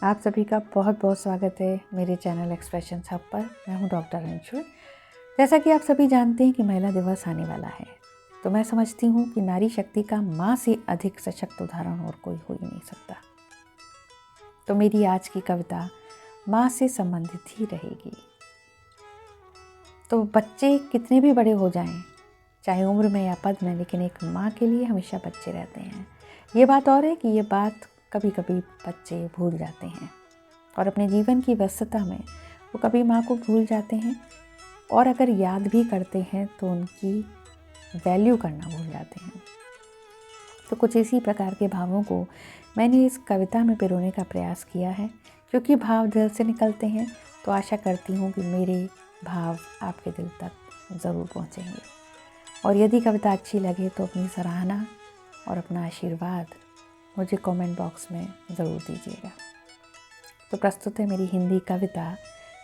आप सभी का बहुत बहुत स्वागत है मेरे चैनल एक्सप्रेशंस हब पर। मैं हूं डॉक्टर अंशुल। जैसा कि आप सभी जानते हैं कि महिला दिवस आने वाला है, तो मैं समझती हूं कि नारी शक्ति का माँ से अधिक सशक्त उदाहरण और कोई हो ही नहीं सकता। तो मेरी आज की कविता माँ से संबंधित ही रहेगी। तो बच्चे कितने भी बड़े हो जाएं, चाहे उम्र में या पद में, लेकिन एक माँ के लिए हमेशा बच्चे रहते हैं। ये बात और है कि ये बात कभी कभी बच्चे भूल जाते हैं और अपने जीवन की व्यस्तता में वो कभी माँ को भूल जाते हैं, और अगर याद भी करते हैं तो उनकी वैल्यू करना भूल जाते हैं। तो कुछ इसी प्रकार के भावों को मैंने इस कविता में पिरोने का प्रयास किया है। क्योंकि भाव दिल से निकलते हैं, तो आशा करती हूँ कि मेरे भाव आपके दिल तक ज़रूर पहुँचेंगे। और यदि कविता अच्छी लगे तो अपनी सराहना और अपना आशीर्वाद मुझे कमेंट बॉक्स में ज़रूर दीजिएगा। तो प्रस्तुत है मेरी हिंदी कविता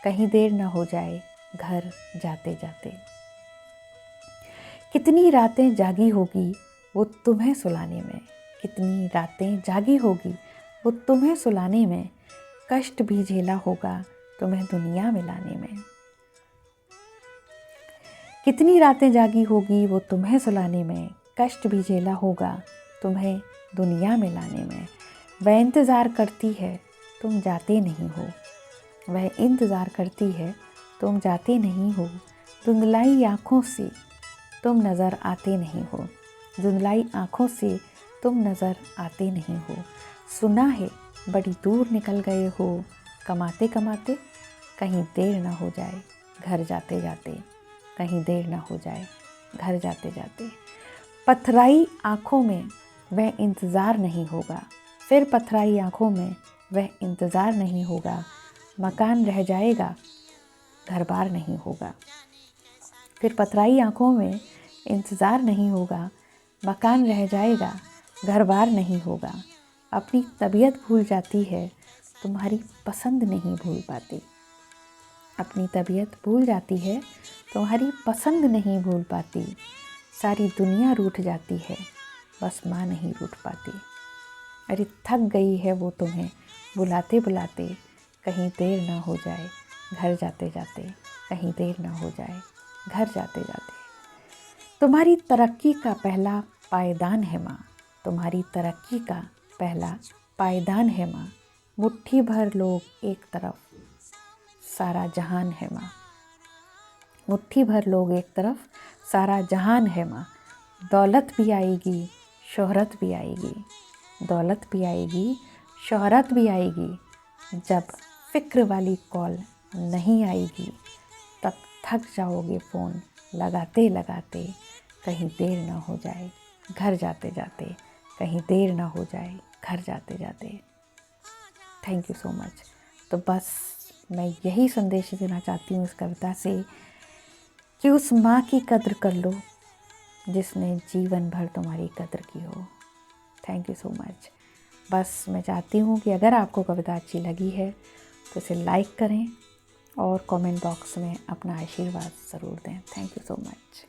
कहीं देर न हो जाए घर जाते जाते। कितनी रातें जागी होगी वो तुम्हें सुलाने में, कितनी रातें जागी होगी वो तुम्हें सुलाने में, कष्ट भी झेला होगा तुम्हें दुनिया में लाने में। कितनी रातें जागी होगी वो तुम्हें सुलाने में, कष्ट भी झेला होगा तुम्हें दुनिया में लाने में। वह इंतज़ार करती है तुम जाते नहीं हो, वह इंतज़ार करती है तुम जाते नहीं हो। धुंधलाई आँखों से तुम नज़र आते नहीं हो, धुंधलाई आँखों से तुम नज़र आते नहीं हो। सुना है बड़ी दूर निकल गए हो कमाते कमाते, कहीं देर न हो जाए घर जाते जाते, कहीं देर न हो जाए घर जाते जाते। पथराई आँखों में वह इंतज़ार नहीं होगा, फिर पथराई आँखों में वह इंतज़ार नहीं होगा। मकान रह जाएगा घर बार नहीं होगा, फिर पथराई आँखों में इंतज़ार नहीं होगा। मकान रह जाएगा घर बार नहीं होगा। अपनी तबीयत भूल जाती है तुम्हारी पसंद नहीं भूल पाती, अपनी तबीयत भूल जाती है तुम्हारी पसंद नहीं भूल पाती। सारी दुनिया रूठ जाती है बस माँ नहीं रूठ पाती। अरे थक गई है वो तुम्हें बुलाते बुलाते, कहीं देर ना हो जाए घर जाते जाते, कहीं देर ना हो जाए घर जाते जाते। तुम्हारी तरक्की का पहला पायदान है माँ, तुम्हारी तरक्की का पहला पायदान है माँ। मुट्ठी भर लोग एक तरफ सारा जहान है माँ, मुट्ठी भर लोग एक तरफ सारा जहान है माँ। दौलत भी आएगी शोहरत भी आएगी, दौलत भी आएगी शोहरत भी आएगी। जब फ़िक्र वाली कॉल नहीं आएगी तब थक जाओगे फ़ोन लगाते लगाते, कहीं देर ना हो जाए घर जाते जाते, कहीं देर ना हो जाए घर जाते जाते। Thank you so much. तो बस मैं यही संदेश देना चाहती हूँ इस कविता से कि उस माँ की कद्र कर लो जिसने जीवन भर तुम्हारी कद्र की हो। Thank you so much. बस मैं चाहती हूँ कि अगर आपको कविता अच्छी लगी है तो इसे लाइक करें और कमेंट बॉक्स में अपना आशीर्वाद ज़रूर दें। Thank you so much.